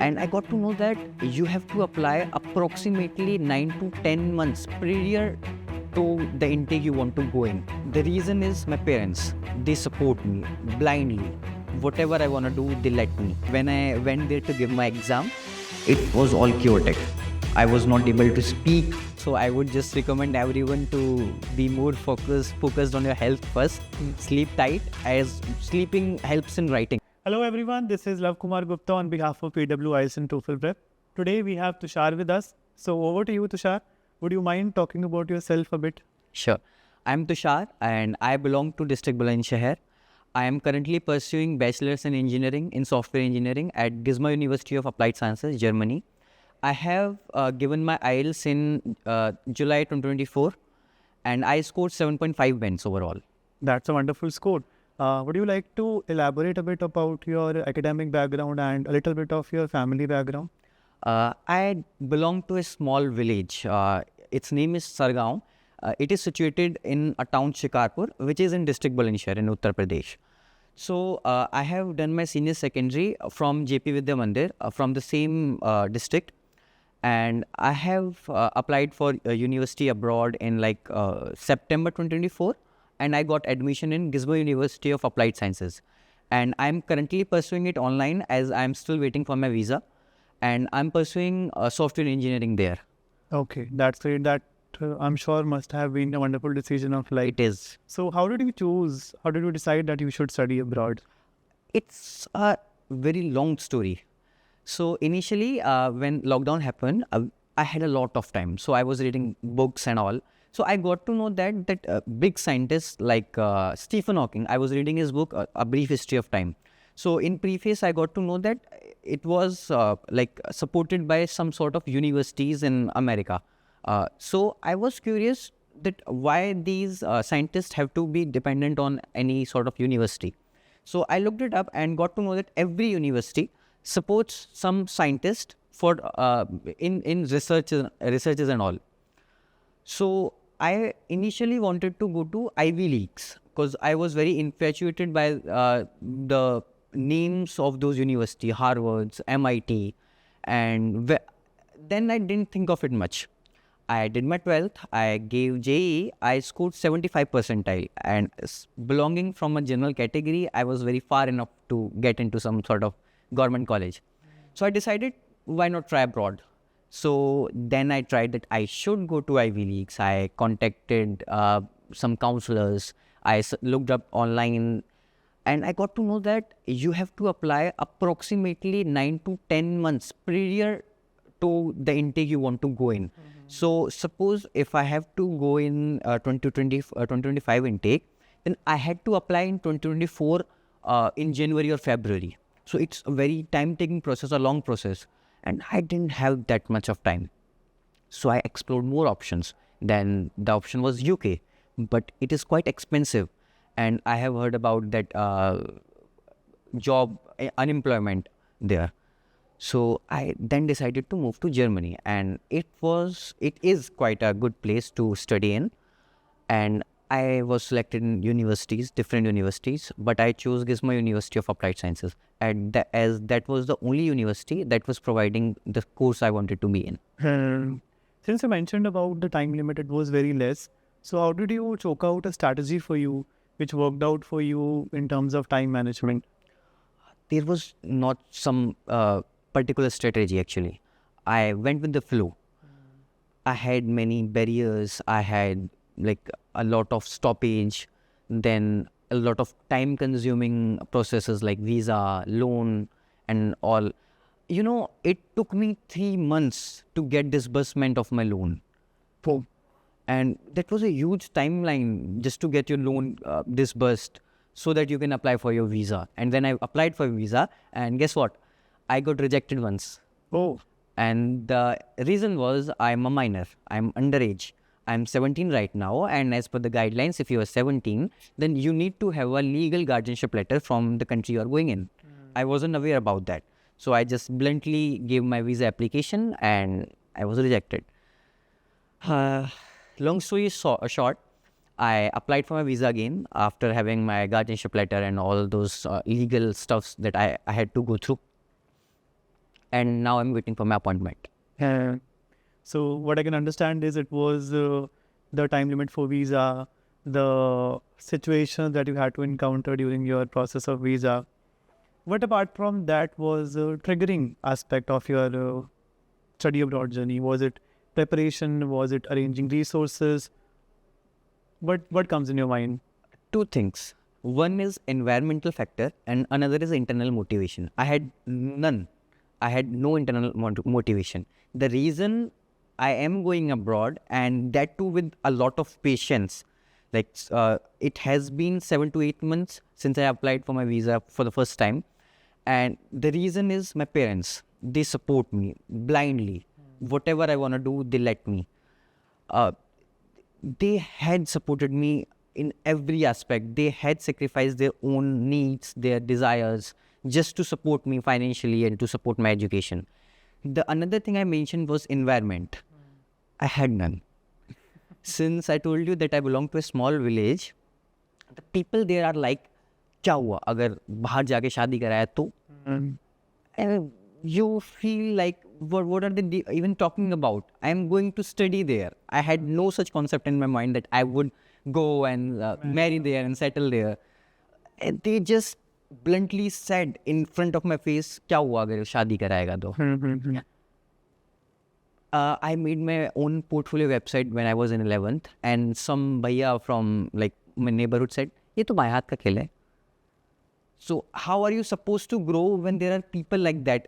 And I got to know that you have to apply approximately 9 to 10 months prior to the intake you want to go in. The reason is my parents. They support me blindly. Whatever I want to do, they let me. When I went there to give my exam, it was all chaotic. I was not able to speak. So I would just recommend everyone to be more focused on your health first. Sleep tight, as sleeping helps in writing. Hello everyone, this is 𝐒𝐿𝐂𝐈𝐀 on behalf of PW IELTS and TOEFL Prep. Today we have Tushar with us. So over to you, Tushar. Would you mind talking about yourself a bit? Sure. I'm Tushar and I belong to district Bulandshahr. I am currently pursuing Bachelor's in Engineering in Software Engineering at 𝐒𝐂𝐃𝐈𝐀 University of Applied Sciences, Germany. I have given my IELTS in July 2024 and I scored 7.5 bands overall. That's a wonderful score. Would you like to elaborate a bit about your academic background and a little bit of your family background? I belong to a small village. Its name is 𝐒𝐎𝐂𝐈𝐀. It is situated in a town Shikarpur, which is in district Bulandshahr in Uttar Pradesh. So I have done my senior secondary from JP Vidya Mandir from the same district. And I have applied for a university abroad in September 2024. And I got admission in 𝐒𝐂𝐃 University of Applied Sciences. And I'm currently pursuing it online as I'm still waiting for my visa. And I'm pursuing software engineering there. Okay, that's great. That I'm sure must have been a wonderful decision of life. It is. So how did you decide that you should study abroad? It's a very long story. So initially, when lockdown happened, I had a lot of time. So I was reading books and all. So I got to know that big scientists like Stephen Hawking, I was reading his book, A Brief History of Time. So in preface, I got to know that it was supported by some sort of universities in America. So I was curious that why these scientists have to be dependent on any sort of university. So I looked it up and got to know that every university supports some scientist for in researches and all. So I initially wanted to go to Ivy Leagues because I was very infatuated by the names of those universities, Harvard's, MIT, and then I didn't think of it much. I did my 12th, I gave JEE, I scored 75 percentile, and belonging from a general category, I was very far enough to get into some sort of government college. So I decided, why not try abroad? So then I tried that I should go to Ivy Leagues. I contacted some counselors. I looked up online and I got to know that you have to apply approximately 9 to 10 months prior to the intake you want to go in. So suppose if I have to go in 2025 intake, then I had to apply in 2024 in January or February. So it's a very time-taking process, a long process. And I didn't have that much of time. So I explored more options. Then the option was UK, but it is quite expensive. And I have heard about that unemployment there. So I then decided to move to Germany, and it is quite a good place to study in. And I was selected in different universities, but I chose 𝐒𝐂𝐃𝐈𝐀 University of Applied Sciences, and as that was the only university that was providing the course I wanted to be in. Since you mentioned about the time limit, it was very less. So how did you chalk out a strategy for you which worked out for you in terms of time management? There was not some particular strategy actually. I went with the flow. I had many barriers. I had a lot of stoppage, then a lot of time consuming processes like visa, loan and all. You know, it took me 3 months to get disbursement of my loan. Oh. And that was a huge timeline just to get your loan disbursed so that you can apply for your visa. And then I applied for a visa and guess what? I got rejected once. Oh. And the reason was I'm a minor, I'm underage. I'm 17 right now, and as per the guidelines, if you are 17, then you need to have a legal guardianship letter from the country you are going in. I wasn't aware about that. So I just bluntly gave my visa application and I was rejected. Long story short, I applied for my visa again after having my guardianship letter and all those legal stuffs that I had to go through. and now I'm waiting for my appointment. Yeah. So what I can understand is it was the time limit for visa, the situation that you had to encounter during your process of visa. What apart from that was triggering aspect of your study abroad journey? Was it preparation? Was it arranging resources? What comes in your mind? Two things. One is environmental factor and another is internal motivation. I had none. I had no internal motivation. The reason I am going abroad, and that too with a lot of patience, like it has been 7 to 8 months since I applied for my visa for the first time. And the reason is my parents. They support me blindly. Whatever I want to do, they let me. They had supported me in every aspect. They had sacrificed their own needs, their desires, just to support me financially and to support my education. The another thing I mentioned was environment. I had none. Since I told you that I belong to a small village, the people there are like, क्या हुआ अगर बाहर जाके शादी कराया तो? And you feel like, what are they even talking about? I am going to study there. I had no such concept in my mind that I would go and marry there and settle there. And they just bluntly said in front of my face, क्या हुआ अगर शादी कराएगा तो? I made my own portfolio website when I was in 11th, and some bhaiya from like my neighborhood said, ये तो बाएं हाथ का खेल है. So how are you supposed to grow when there are people like that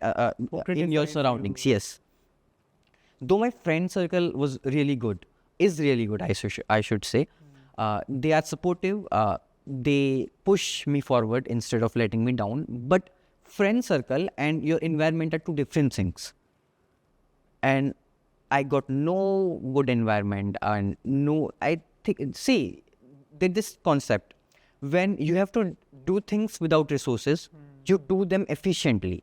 in your surroundings? Yes. Though my friend circle was really good, is really good, I should say. They are supportive. They push me forward instead of letting me down. But friend circle and your environment are two different things. And I got no good environment and no, I think, see, there's this concept. When you have to do things without resources, you do them efficiently.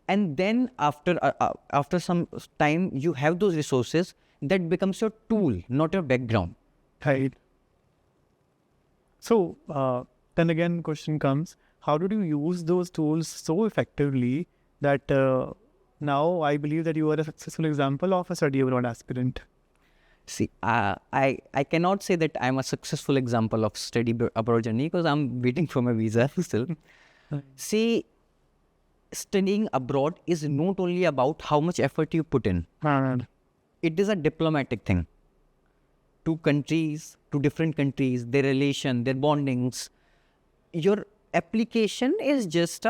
And then after some time, you have those resources, that becomes your tool, not your background. Right. So then again, question comes, how did you use those tools so effectively that now I believe that you are a successful example of a study abroad aspirant? See, I cannot say that I'm a successful example of study abroad journey because I'm waiting for my visa still. See, studying abroad is not only about how much effort you put in. It is a diplomatic thing. Two countries, two different countries, their relation, their bondings. Your application is just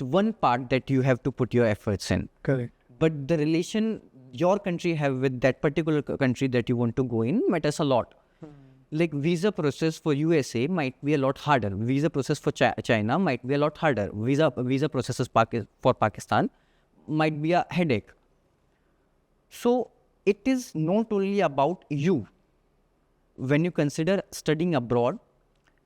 one part that you have to put your efforts in. Correct. But the relation your country have with that particular country that you want to go in matters a lot. Like visa process for USA might be a lot harder. Visa process for China might be a lot harder. Visa processes for Pakistan might be a headache. So it is not only about you. When you consider studying abroad,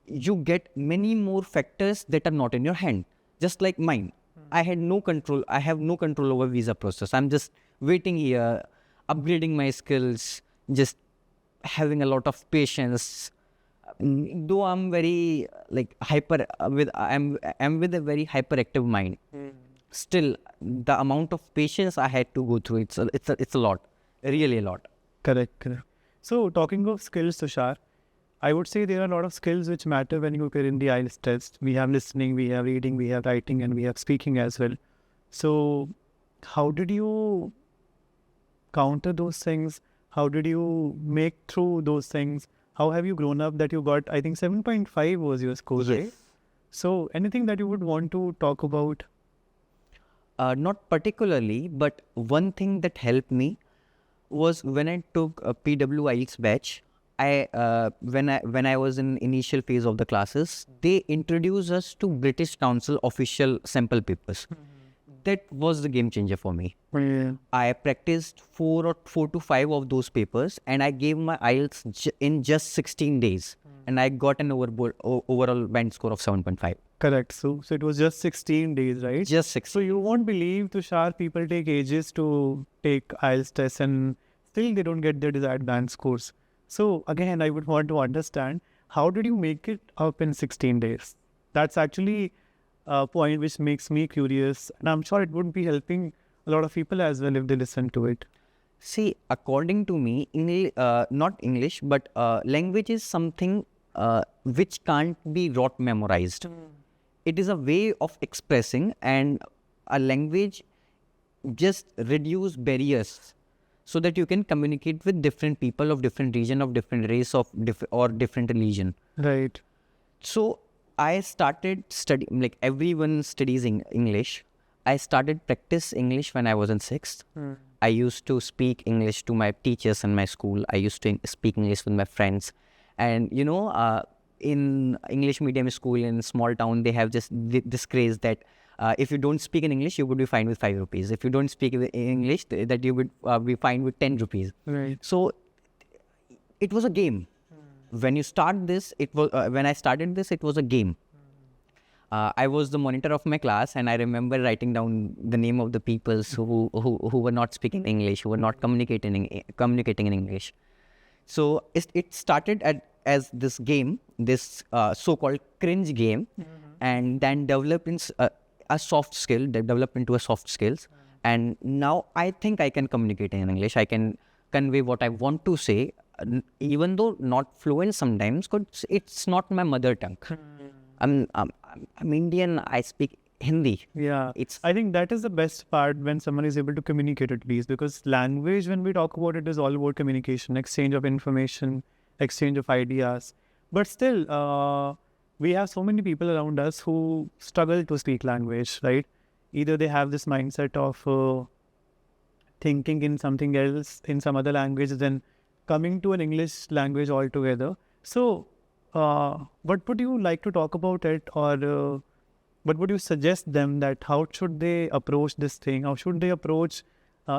you get many more factors that are not in your hand. Just like mine. I had no control. I have no control over visa process. I'm just waiting here, upgrading my skills, just having a lot of patience. Though I'm very like I'm with a very hyperactive mind. Still, the amount of patience I had to go through, it's a lot, really a lot. Correct. So talking of skills, Tushar, I would say there are a lot of skills which matter when you appear in the Ielts test. We have listening, we have reading, we have writing, and we have speaking as well. So how did you counter those things? How did you make through those things? How have you grown up that you got, I think 7.5 was your score, Yes. right? So anything that you would want to talk about? Not particularly, but one thing that helped me was when I took a PW batch. When I was in initial phase of the classes, they introduced us to British Council official sample papers. That was the game changer for me. Yeah. I practiced 4 to 5 of those papers, and I gave my IELTS in just 16 days, and I got an overall band score of 7.5. Correct. So it was just 16 days, right? Just 16. So you won't believe, Tushar, people take ages to take IELTS tests and still they don't get their desired band scores. So again, I would want to understand, how did you make it up in 16 days? That's actually point which makes me curious, and I'm sure it would be helping a lot of people as well if they listen to it. See, according to me, not English, but language is something which can't be rote memorized. It is a way of expressing, and a language just reduce barriers so that you can communicate with different people of different region, of different race, or different religion. Right. So I started studying, like everyone studies English. I started practice English when I was in 6th. I used to speak English to my teachers in my school. I used to speak English with my friends. And in English medium school in small town, they have just this craze that if you don't speak in English, you would be fined with 5 rupees. If you don't speak in English, that you would be fined with 10 rupees. Right. So it was a game. When you start this, when I started this, it was a game. I was the monitor of my class, and I remember writing down the name of the people who were not speaking English, who were not communicating in English. So it started as this game, this so-called cringe game, and then developed in a soft skill, developed into a soft skills. And now I think I can communicate in English. I can convey what I want to say, even though not fluent sometimes, because it's not my mother tongue. I'm Indian. I speak Hindi. Yeah, I think that is the best part when someone is able to communicate at least, because language, when we talk about it, is all about communication, exchange of information, exchange of ideas. But still, we have so many people around us who struggle to speak language, right? Either they have this mindset of thinking in something else, in some other language, then coming to an English language altogether. So, what would you like to talk about it, or what would you suggest them that how should they approach this thing? How should they approach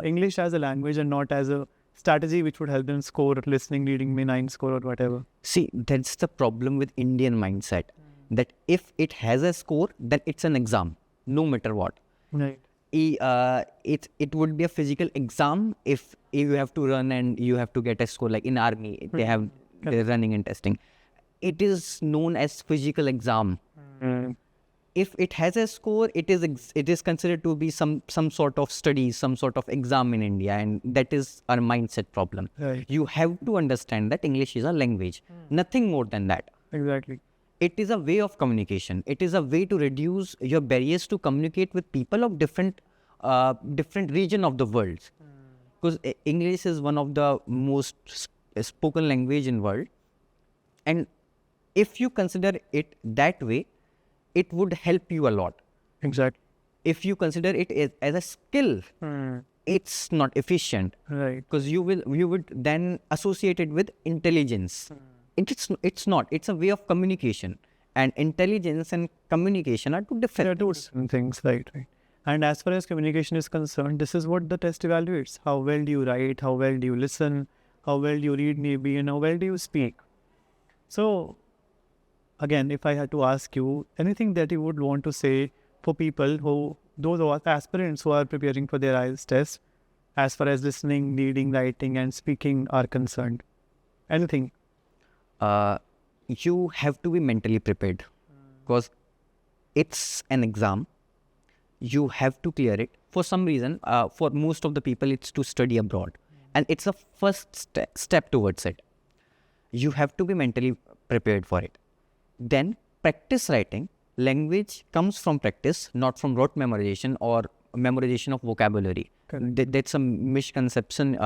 English as a language and not as a strategy which would help them score listening, reading, may 9 score or whatever? See, that's the problem with Indian mindset. That if it has a score, then it's an exam, no matter what. Right. It would be a physical exam if you have to run and you have to get a score. Like in army, they're running and testing. It is known as physical exam. If it has a score, it is considered to be some sort of study, some sort of exam in India, and that is our mindset problem. Right. You have to understand that English is a language, nothing more than that. Exactly. It is a way of communication. It is a way to reduce your barriers to communicate with people of different region of the world. Because English is one of the most spoken language in world, and if you consider it that way, it would help you a lot. Exactly. If you consider it as a skill, it's not efficient. Right. Because you would then associate it with intelligence. It's not. It's a way of communication. And intelligence and communication are two different things. Right. And as far as communication is concerned, this is what the test evaluates. How well do you write? How well do you listen? How well do you read maybe? And how well do you speak? So, again, if I had to ask you anything that you would want to say for people those who are aspirants who are preparing for their IELTS test, as far as listening, reading, writing and speaking are concerned, anything? You have to be mentally prepared, because it's an exam. You have to clear it. For some reason, for most of the people, it's to study abroad. And it's a first step towards it. You have to be mentally prepared for it. Then practice writing. Language comes from practice, not from rote memorization or memorization of vocabulary. That's a misconception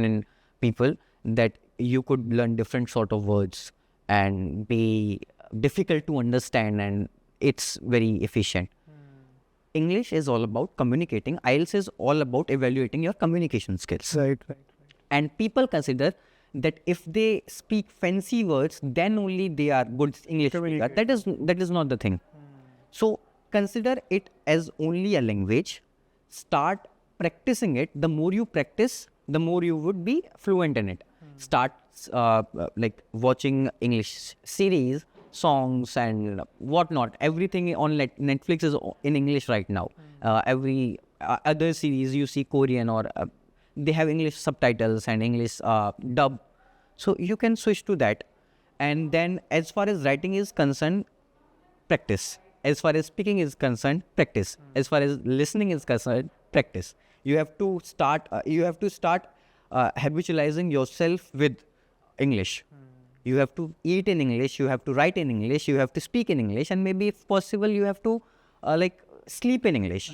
in people, that you could learn different sort of words and be difficult to understand, and it's very efficient. English is all about communicating. IELTS is all about evaluating your communication skills. Right. And people consider that if they speak fancy words, then only they are good English speaker. That is not the thing. So consider it as only a language. Start practicing it. The more you practice, the more you would be fluent in it. Start like watching English series, songs and whatnot. Everything on Netflix is in English right now. Every other series you see Korean or they have English subtitles and English dub. So you can switch to that. And then as far as writing is concerned, practice. As far as speaking is concerned, practice. As far as listening is concerned, practice. You have to start. Habitualizing yourself with English. You have to eat in English. You have to write in English. You have to speak in English, and maybe if possible, you have to sleep in English.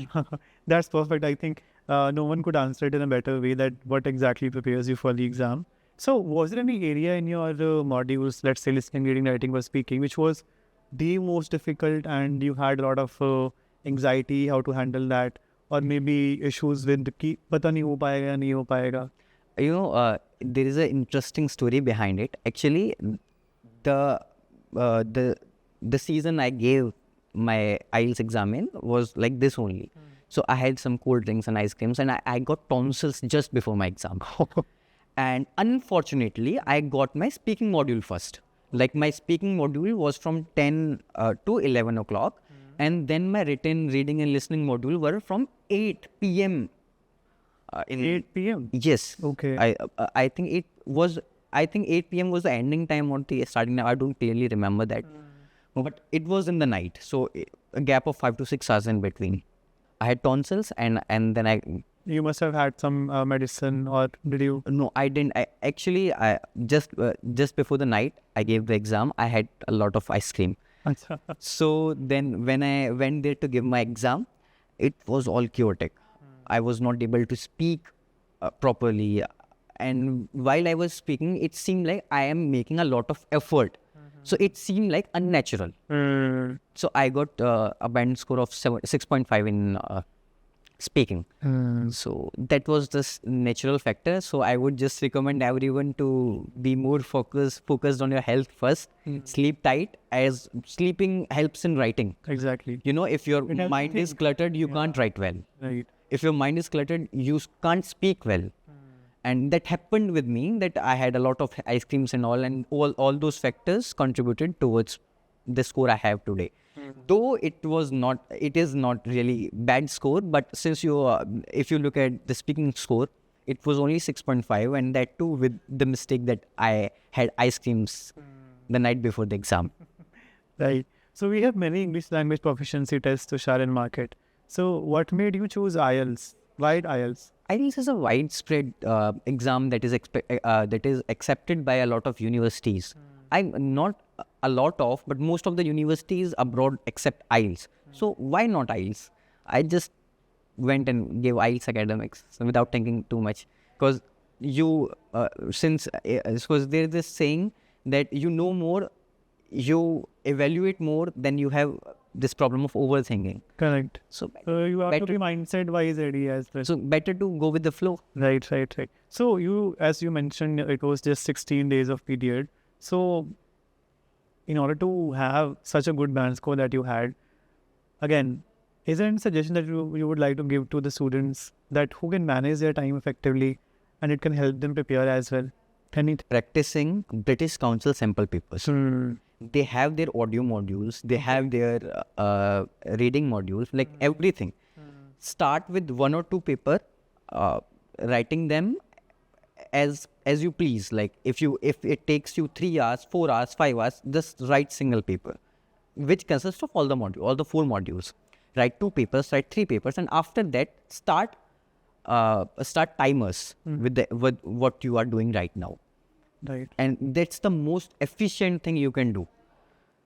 That's perfect. I think no one could answer it in a better way, that what exactly prepares you for the exam. So was there any area in your modules, let's say listening, reading, writing or speaking, which was the most difficult and you had a lot of anxiety, how to handle that, or maybe issues with ki pata nahi ho payega, nahi ho payega? There is an interesting story behind it. Actually, the season I gave my IELTS exam in was like this only. So I had some cold drinks and ice creams, and I got tonsils just before my exam. And unfortunately, I got my speaking module first. Like my speaking module was from 10 to 11 o'clock. And then my written, reading and listening module were from 8 p.m. 8 p.m.? Yes. Okay. I think 8 p.m. was the ending time or the starting time. I don't clearly remember that. But it was in the night. So a gap of 5 to 6 hours in between. I had tonsils and then You must have had some medicine, or did you? No, I didn't. I just before the night I gave the exam, I had a lot of ice cream. So then when I went there to give my exam, it was all chaotic. I was not able to speak properly. And while I was speaking, it seemed like I am making a lot of effort. So it seemed like unnatural. So I got a band score of 6.5 in speaking. So that was the natural factor. So I would just recommend everyone to be more focused on your health first. Sleep tight, as sleeping helps in writing. Exactly. If your mind is cluttered, you can't write well. Right. If your mind is cluttered, you can't speak well. And that happened with me, that I had a lot of ice creams and all those factors contributed towards the score I have today. Though it is not really bad score, but since if you look at the speaking score, it was only 6.5, and that too with the mistake that I had ice creams the night before the exam. Right. So we have many English language proficiency tests to share in market. So what made you choose IELTS? Why IELTS? IELTS is a widespread exam that is accepted by a lot of universities. I'm not a lot of, but most of the universities abroad accept IELTS. So why not IELTS? I just went and gave IELTS academics without thinking too much, because since there's this saying that you know more, you evaluate more, than you have this problem of overthinking. Correct. So you have to be mindset wise ready as well. So better to go with the flow. Right. So as you mentioned, it was just 16 days of period. So in order to have such a good band score that you had, again, is there any suggestion that you would like to give to the students that who can manage their time effectively and it can help them prepare as well? Practicing British Council sample papers. They have their audio modules, they have their reading modules, like everything. Start with 1 or 2 paper, writing them as you please. Like if it takes you 3 hours, 4 hours, 5 hours, just write single paper, which consists of all the 4 modules. Write 2 papers, write 3 papers, and after that start timers with what you are doing right now. Right. And that's the most efficient thing you can do,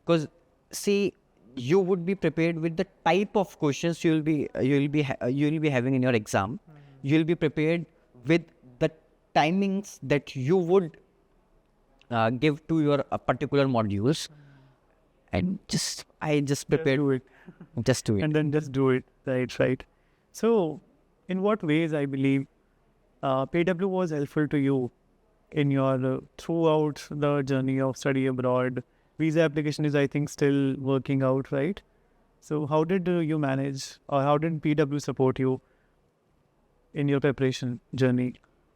because see, you would be prepared with the type of questions you'll be having in your exam. You'll be prepared with the timings that you would give to your particular modules, and I just prepared just do it. And then just do it. Right. So in what ways, I believe, PW was helpful to you in your throughout the journey of study abroad? Visa application is, I think, still working out, right? So how did you manage, or how did PW support you in your preparation journey?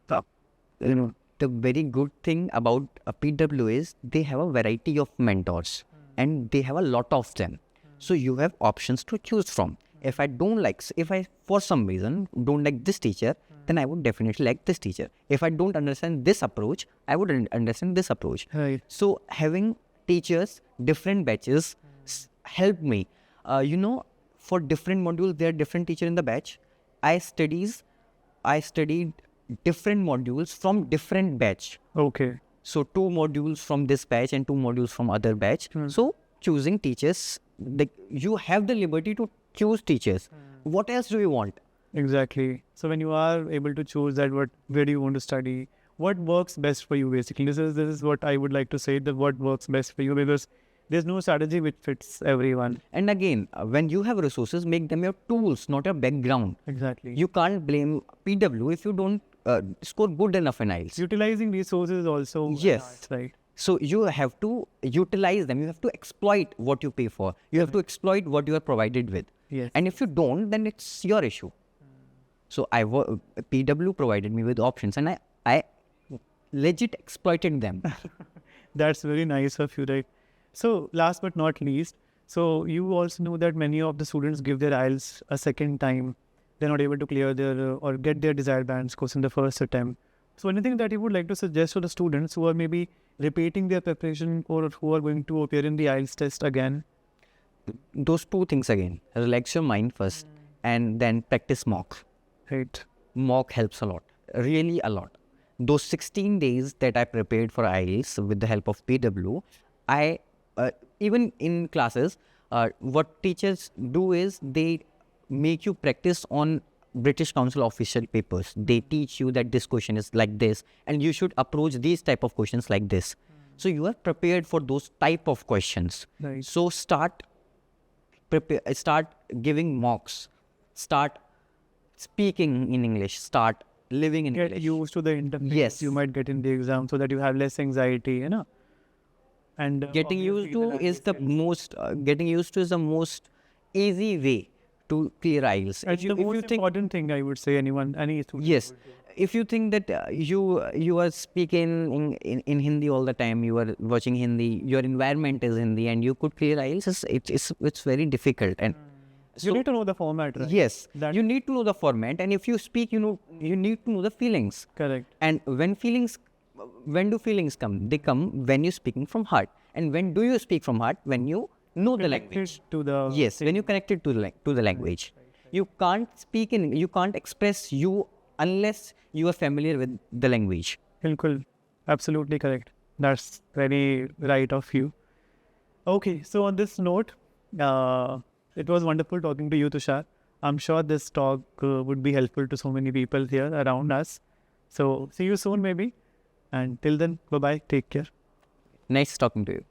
The very good thing about a PW is they have a variety of mentors, and they have a lot of them. So you have options to choose from. If I for some reason don't like this teacher, then I would definitely like this teacher. If I don't understand this approach, I would understand this approach. Right. So having teachers, different batches helped me. for different modules, there are different teachers in the batch. I studied different modules from different batch. Okay. So 2 modules from this batch and 2 modules from other batch. So choosing teachers, you have the liberty to choose teachers. What else do you want? Exactly. So when you are able to choose that, where do you want to study? What works best for you, basically? This is what I would like to say, that what works best for you, because there's no strategy which fits everyone. And again, when you have resources, make them your tools, not your background. Exactly. You can't blame PW if you don't score good enough in IELTS. Utilizing resources also. Yes. Right. So you have to utilize them. You have to exploit what you pay for. You have to exploit what you are provided with. Yes. And if you don't, then it's your issue. So PW provided me with options, and I legit exploited them. That's very nice of you, right? So last but not least, so you also know that many of the students give their IELTS a second time. They're not able to clear their or get their desired band scores in the first attempt. So anything that you would like to suggest to the students who are maybe repeating their preparation or who are going to appear in the IELTS test again? Those 2 things again. Relax your mind first, and then practice mock. Right. Mock helps a lot, really a lot. Those 16 days that I prepared for IELTS with the help of PW, I even in classes, what teachers do is they make you practice on British Council official papers. They teach you that this question is like this, and you should approach these type of questions like this. So you are prepared for those type of questions. Right. So start giving mocks, start speaking in English, start living in Get English. used to the interface Yes. you might get in the exam, so that you have less anxiety, you know. And Getting used to is the most easy way to clear IELTS. It's the most important thing, I would say, any student. Yes, if you think that you are speaking in Hindi all the time, you are watching Hindi, your environment is Hindi, and you could clear IELTS, it's very difficult. And You need to know the format, right? yes, That- you need to know the format, and if you speak, you need to know the feelings. Correct. And when do feelings come? They come when you're speaking from heart. And when do you speak from heart? When you know the language. To the Yes, when you connect it to the language. You can't you can't express you unless you are familiar with the language. Bilkul. Absolutely correct. That's very right of you. Okay, so on this note, it was wonderful talking to you, Tushar. I'm sure this talk would be helpful to so many people here around us. So see you soon maybe. And till then, bye-bye. Take care. Nice talking to you.